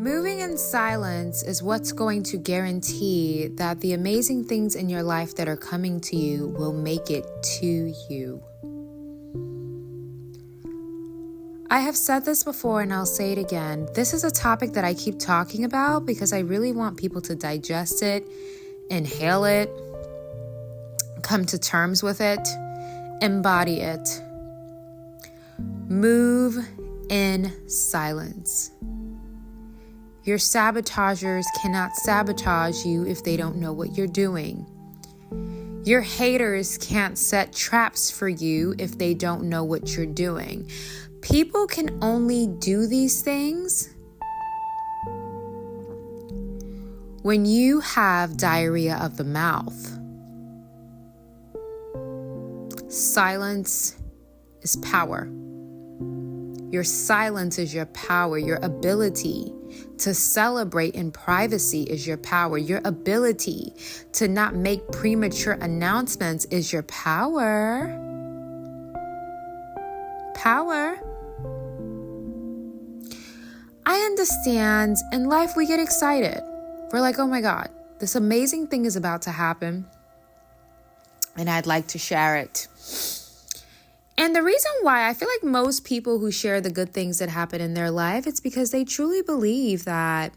Moving in silence is what's going to guarantee that the amazing things in your life that are coming to you will make it to you. I have said this before and I'll say it again. This is a topic that I keep talking about because I really want people to digest it, inhale it, come to terms with it, embody it. Move in silence. Your sabotagers cannot sabotage you if they don't know what you're doing. Your haters can't set traps for you if they don't know what you're doing. People can only do these things when you have diarrhea of the mouth. Silence is power. Your silence is your power. Your ability to celebrate in privacy is your power. Your ability to not make premature announcements is your power. Power. I understand. In life, we get excited. We're like, oh my God, this amazing thing is about to happen. And I'd like to share it. And the reason why I feel like most people who share the good things that happen in their life, it's because they truly believe that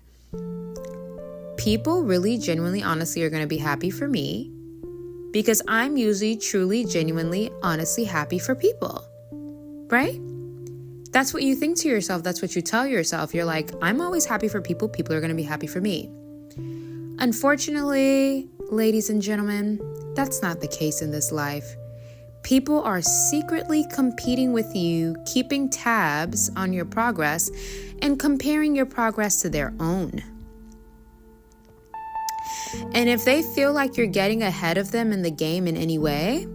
people really, genuinely, honestly are going to be happy for me because I'm usually, truly, genuinely, honestly happy for people, right? That's what you think to yourself. That's what you tell yourself. You're like, I'm always happy for people. People are going to be happy for me. Unfortunately, ladies and gentlemen, that's not the case in this life. People are secretly competing with you, keeping tabs on your progress and comparing your progress to their own. And if they feel like you're getting ahead of them in the game in any way,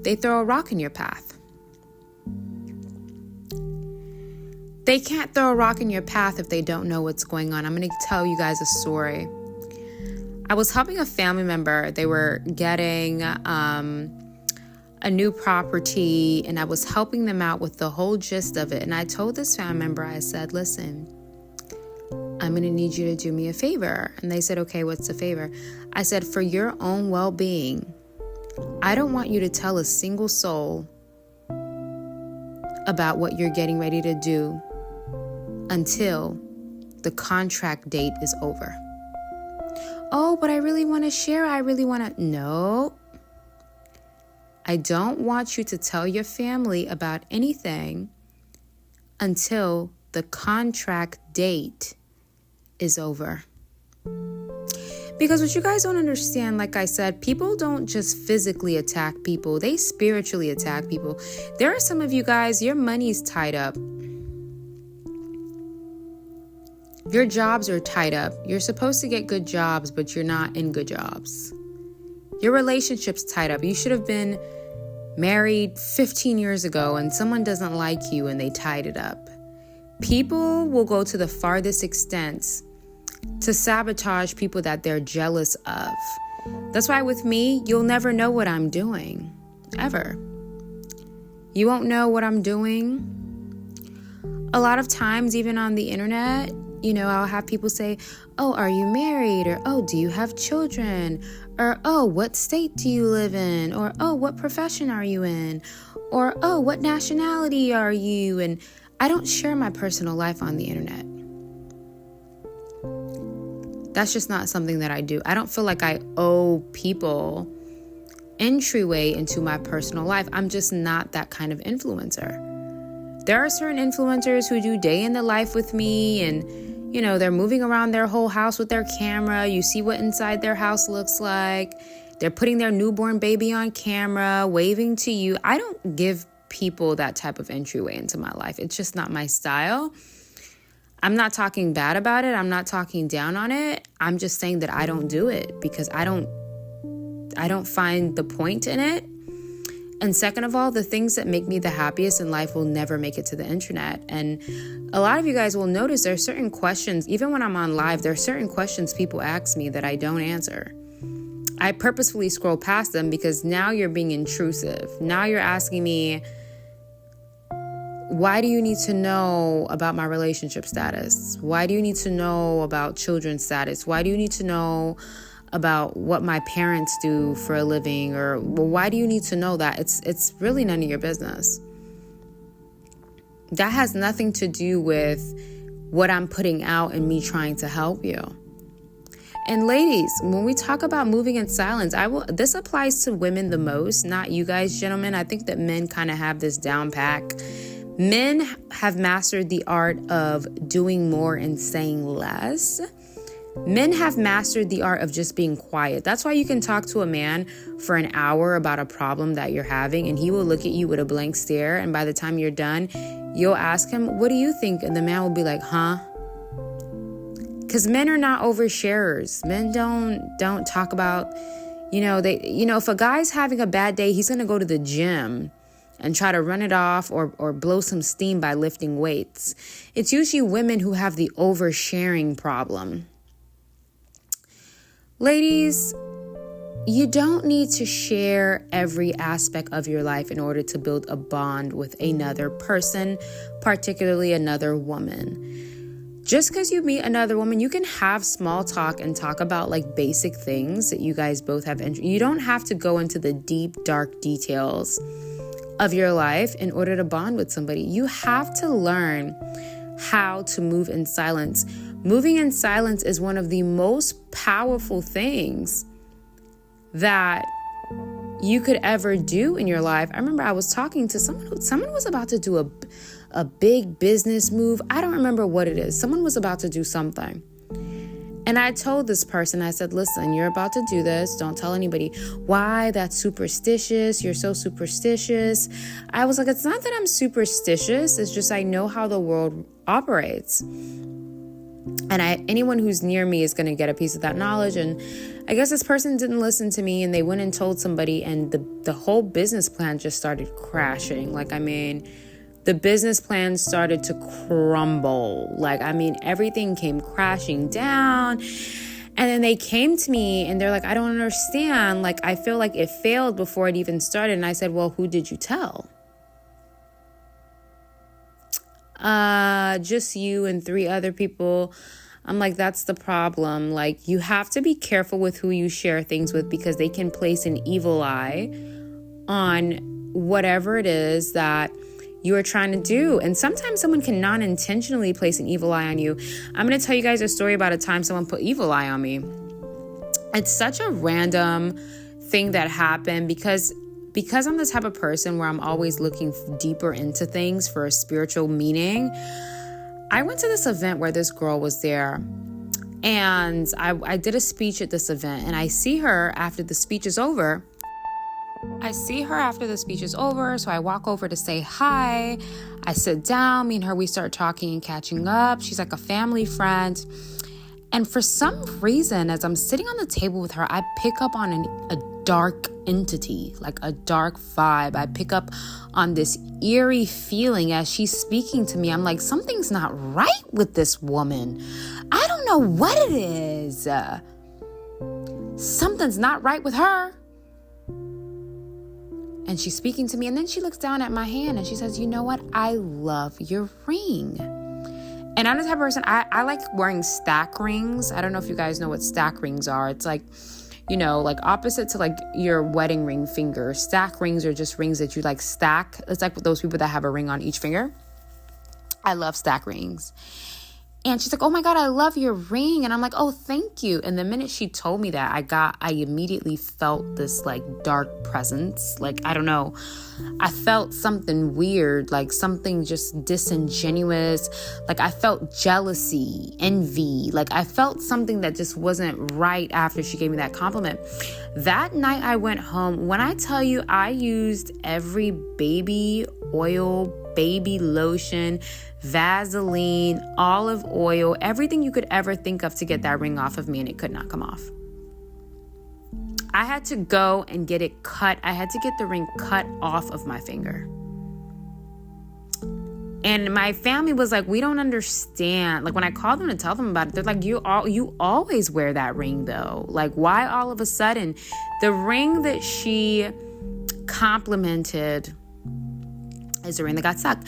they throw a rock in your path. They can't throw a rock in your path if they don't know what's going on. I'm going to tell you guys a story. I was helping a family member. They were getting a new property, and I was helping them out with the whole gist of it. And I told this family member, I said, listen, I'm going to need you to do me a favor. And they said, okay, what's the favor? I said, for your own well-being, I don't want you to tell a single soul about what you're getting ready to do until the contract date is over. Oh, but I really want to share. No. I don't want you to tell your family about anything until the contract date is over. Because what you guys don't understand, like I said, people don't just physically attack people. They spiritually attack people. There are some of you guys, your money's tied up. Your jobs are tied up. You're supposed to get good jobs, but you're not in good jobs. Your relationship's tied up. You should have been married 15 years ago and someone doesn't like you and they tied it up. People will go to the farthest extents to sabotage people that they're jealous of. That's why with me, you'll never know what I'm doing, ever. You won't know what I'm doing. A lot of times, even on the internet, I'll have people say, oh, are you married? Or, oh, do you have children? Or, oh, what state do you live in? Or, oh, what profession are you in? Or, oh, what nationality are you? And I don't share my personal life on the internet. That's just not something that I do. I don't feel like I owe people entryway into my personal life. I'm just not that kind of influencer. There are certain influencers who do day in the life with me and they're moving around their whole house with their camera. You see what inside their house looks like. They're putting their newborn baby on camera, waving to you. I don't give people that type of entryway into my life. It's just not my style. I'm not talking bad about it. I'm not talking down on it. I'm just saying that I don't do it because I don't find the point in it. And second of all, the things that make me the happiest in life will never make it to the internet. And a lot of you guys will notice there are certain questions, even when I'm on live, there are certain questions people ask me that I don't answer. I purposefully scroll past them because now you're being intrusive. Now you're asking me why do you need to know about my relationship status? Why do you need to know about children's status? Why do you need to know about what my parents do for a living? Or, well, why do you need to know that? It's really none of your business. That has nothing to do with what I'm putting out and me trying to help you. And ladies, when we talk about moving in silence, this applies to women the most, not you guys, gentlemen. I think that men kind of have this down pack. Men have mastered the art of doing more and saying less. Men have mastered the art of just being quiet. That's why you can talk to a man for an hour about a problem that you're having, and he will look at you with a blank stare. And by the time you're done, you'll ask him, what do you think? And the man will be like, huh? Because men are not oversharers. Men don't talk about, if a guy's having a bad day, he's going to go to the gym and try to run it off or blow some steam by lifting weights. It's usually women who have the oversharing problem. Ladies, you don't need to share every aspect of your life in order to build a bond with another person, particularly another woman. Just because you meet another woman, you can have small talk and talk about like basic things that you guys both have. You don't have to go into the deep, dark details of your life in order to bond with somebody. You have to learn how to move in silence. Moving in silence is one of the most powerful things that you could ever do in your life. I remember I was talking to someone was about to do a big business move. I don't remember what it is. Someone was about to do something. And I told this person, I said, listen, you're about to do this. Don't tell anybody. Why? That's superstitious. You're so superstitious. I was like, it's not that I'm superstitious. It's just I know how the world operates. And anyone who's near me is going to get a piece of that knowledge. And I guess this person didn't listen to me, and they went and told somebody, and the whole business plan just started crashing. The business plan started to crumble. Everything came crashing down. And then they came to me and they're like, I don't understand. I feel like it failed before it even started. And I said, well, who did you tell? Just you and 3 other people. I'm like, that's the problem. You have to be careful with who you share things with, because they can place an evil eye on whatever it is that you are trying to do. And sometimes someone can non-intentionally place an evil eye on you. I'm going to tell you guys a story about a time someone put evil eye on me. It's such a random thing that happened because I'm the type of person where I'm always looking deeper into things for a spiritual meaning. I went to this event where this girl was there, and I did a speech at this event, and I see her after the speech is over. So I walk over to say hi. I sit down, me and her, we start talking and catching up. She's like a family friend. And for some reason, as I'm sitting on the table with her, I pick up on a dark entity, like a dark vibe. I pick up on this eerie feeling as she's speaking to me. I'm like, something's not right with this woman. I don't know what it is. Something's not right with her. And she's speaking to me, and then she looks down at my hand and she says, you know what? I love your ring. And I'm the type of person, I like wearing stack rings. I don't know if you guys know what stack rings are. It's opposite to your wedding ring finger. Stack rings are just rings that you stack. It's like those people that have a ring on each finger. I love stack rings. And she's like, oh my God, I love your ring. And I'm like, oh, thank you. And the minute she told me that, I immediately felt this dark presence. I don't know. I felt something weird, something just disingenuous. I felt jealousy, envy. I felt something that just wasn't right after she gave me that compliment. That night I went home. When I tell you, I used every baby oil, baby lotion, Vaseline, olive oil, everything you could ever think of to get that ring off of me, and it could not come off. I had to go and get it cut. I had to get the ring cut off of my finger. And my family was like, we don't understand. When I called them to tell them about it, they're like, you always wear that ring though. Why all of a sudden? The ring that she complimented is the ring that got stuck.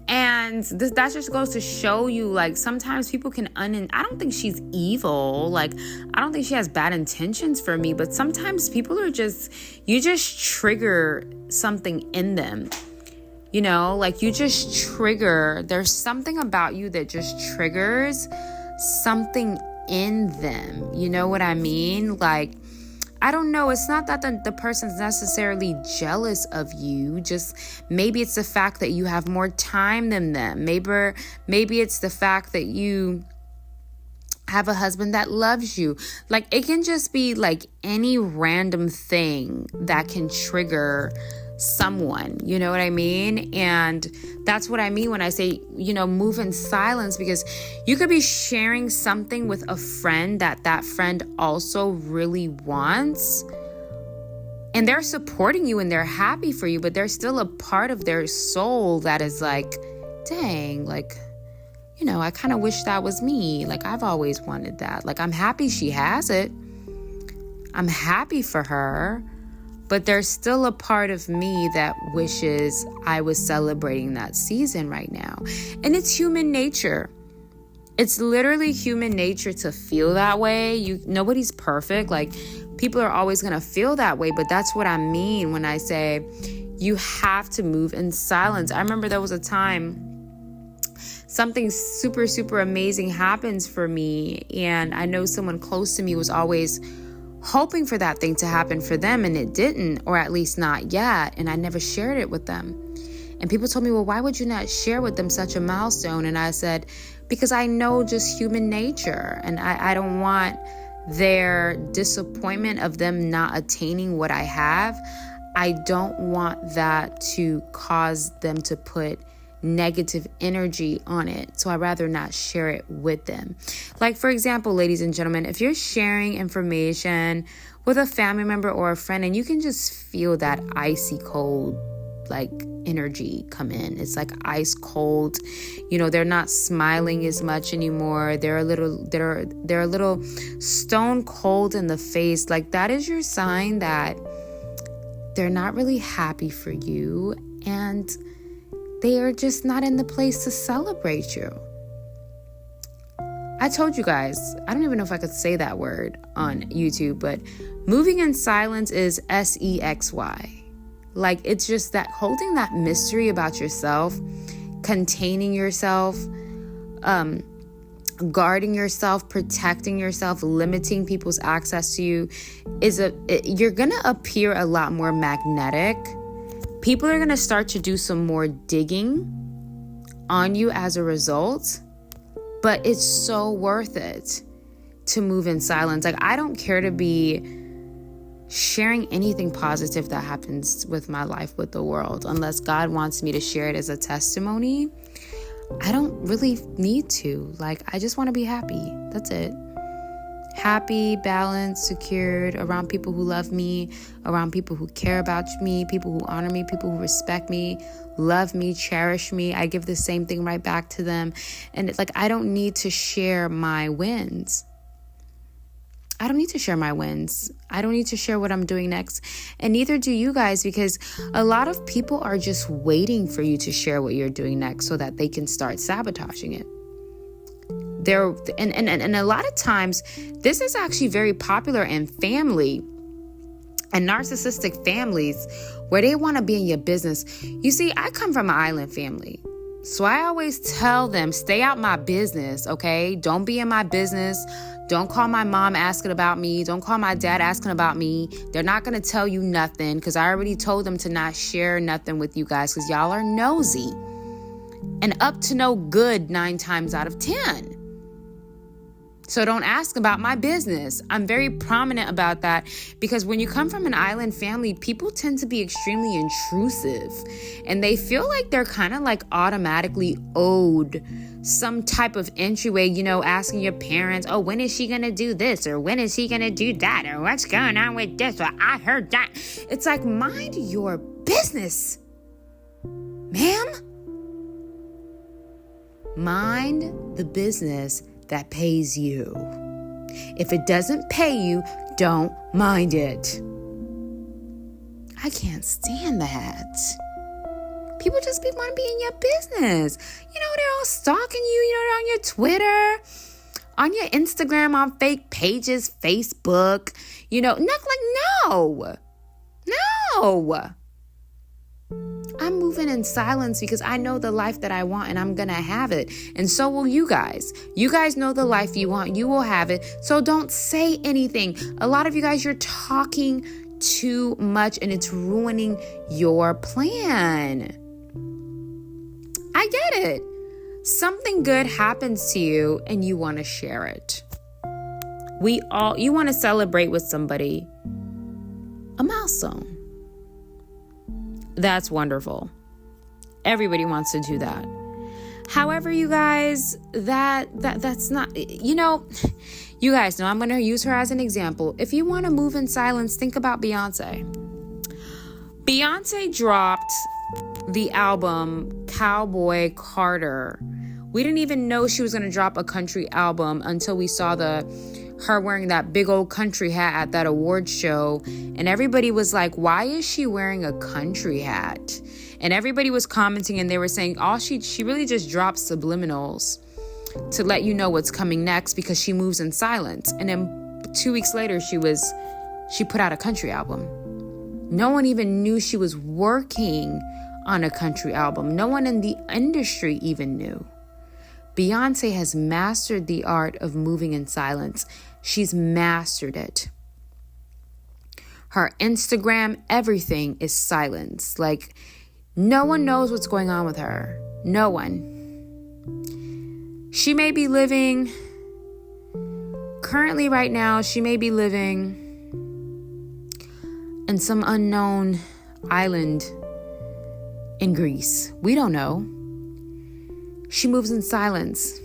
And that just goes to show you, like, sometimes people can I don't think she's evil. Like, I don't think she has bad intentions for me. But sometimes people are you just trigger something in them. You know, like, you just trigger. There's something about you that just triggers something in them. You know what I mean? Like, I don't know. It's not that the person's necessarily jealous of you. Just maybe it's the fact that you have more time than them. Maybe it's the fact that you have a husband that loves you. Like, it can just be like any random thing that can trigger someone, you know what I mean? And that's what I mean when I say, move in silence, because you could be sharing something with a friend that friend also really wants, and they're supporting you and they're happy for you, but there's still a part of their soul that is like, dang, like, I kind of wish that was me. Like, I've always wanted that. Like, I'm happy she has it. I'm happy for her. But there's still a part of me that wishes I was celebrating that season right now. And it's human nature. It's literally human nature to feel that way. Nobody's perfect. Like, people are always going to feel that way. But that's what I mean when I say you have to move in silence. I remember there was a time something super, super amazing happens for me. And I know someone close to me was always hoping for that thing to happen for them, and it didn't, or at least not yet, and I never shared it with them. And people told me, well, why would you not share with them such a milestone? And I said, because I know just human nature, and I don't want their disappointment of them not attaining what I have. I don't want that to cause them to put negative energy on it. So I'd rather not share it with them. Like, for example, ladies and gentlemen, if you're sharing information with a family member or a friend and you can just feel that icy cold, like, energy come in, it's like ice cold, they're not smiling as much anymore. They're a little stone cold in the face. Like, that is your sign that they're not really happy for you, and they are just not in the place to celebrate you. I told you guys, I don't even know if I could say that word on YouTube, but moving in silence is SEXY. Like, it's just that holding that mystery about yourself, containing yourself, guarding yourself, protecting yourself, limiting people's access to you you're going to appear a lot more magnetic. People are going to start to do some more digging on you as a result, but it's so worth it to move in silence. Like, I don't care to be sharing anything positive that happens with my life with the world unless God wants me to share it as a testimony. I don't really need to. Like, I just want to be happy. That's it. Happy, balanced, secured, around people who love me, around people who care about me, people who honor me, people who respect me, love me, cherish me. I give the same thing right back to them. And it's like, I don't need to share my wins. I don't need to share my wins. I don't need to share what I'm doing next. And neither do you guys, because a lot of people are just waiting for you to share what you're doing next so that they can start sabotaging it. And a lot of times, this is actually very popular in family and narcissistic families where they want to be in your business. You see, I come from an island family. So I always tell them, stay out my business, okay? Don't be in my business. Don't call my mom asking about me. Don't call my dad asking about me. They're not going to tell you nothing because I already told them to not share nothing with you guys because y'all are nosy and up to no good 9 times out of 10. So don't ask about my business. I'm very prominent about that because when you come from an island family, people tend to be extremely intrusive and they feel like they're kind of like automatically owed some type of entryway, asking your parents, oh, when is she going to do this? Or when is he going to do that? Or what's going on with this? Or I heard that. It's like, mind your business, ma'am. Mind the business that pays you. If it doesn't pay you, don't mind it. I can't stand that. People just want to be in your business. They're all stalking you, they're on your Twitter, on your Instagram, on fake pages, Facebook, no. I'm moving in silence because I know the life that I want and I'm going to have it. And so will you guys. You guys know the life you want. You will have it. So don't say anything. A lot of you guys, you're talking too much and it's ruining your plan. I get it. Something good happens to you and you want to share it. You want to celebrate with somebody a milestone. That's wonderful. Everybody wants to do that. However, you guys, that's not, you guys know I'm going to use her as an example. If you want to move in silence, think about Beyonce. Beyonce dropped the album Cowboy Carter. We didn't even know she was going to drop a country album until we saw her wearing that big old country hat at that awards show. And everybody was like, why is she wearing a country hat? And everybody was commenting and they were saying, she really just dropped subliminals to let you know what's coming next because she moves in silence. And then 2 weeks later, she put out a country album. No one even knew she was working on a country album. No one in the industry even knew. Beyonce has mastered the art of moving in silence. She's mastered it. Her Instagram, everything is silence. Like, no one knows what's going on with her. No one. She may be living, currently right now, she may be living in some unknown island in Greece. We don't know. She moves in silence.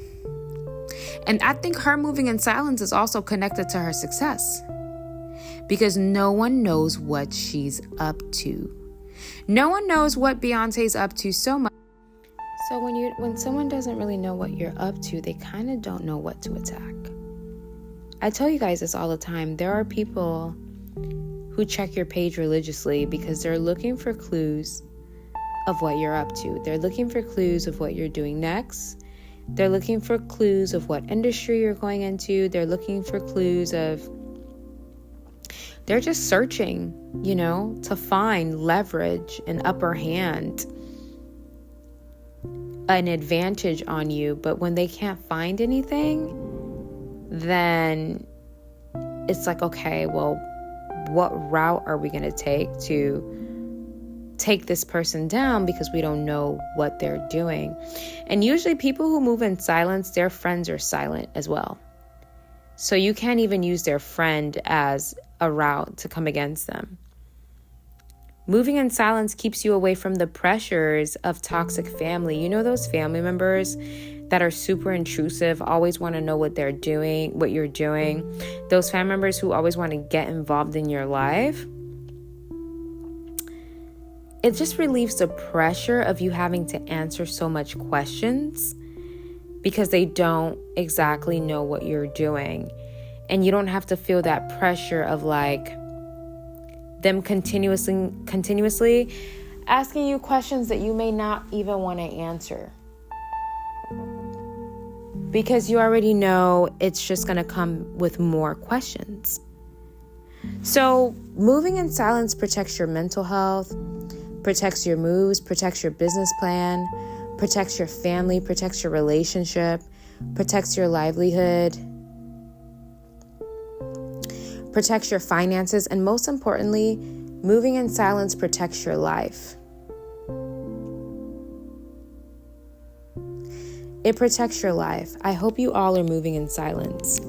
And I think her moving in silence is also connected to her success because no one knows what she's up to. No one knows what Beyonce's up to so much. So when someone doesn't really know what you're up to, they kind of don't know what to attack. I tell you guys this all the time. There are people who check your page religiously because they're looking for clues of what you're up to. They're looking for clues of what you're doing next. They're looking for clues of what industry you're going into. They're looking for clues of, they're just searching, to find leverage, an upper hand, an advantage on you. But when they can't find anything, then it's like, okay, well, what route are we going to take this person down because we don't know what they're doing? And usually people who move in silence, their friends are silent as well. So you can't even use their friend as a route to come against them. Moving in silence keeps you away from the pressures of toxic family. Those family members that are super intrusive, always want to know what you're doing. Those family members who always want to get involved in your life. It just relieves the pressure of you having to answer so much questions because they don't exactly know what you're doing. And you don't have to feel that pressure of like them continuously asking you questions that you may not even want to answer. Because you already know it's just going to come with more questions. So moving in silence protects your mental health, protects your moves, protects your business plan, protects your family, protects your relationship, protects your livelihood, protects your finances, and most importantly, moving in silence protects your life. It protects your life. I hope you all are moving in silence.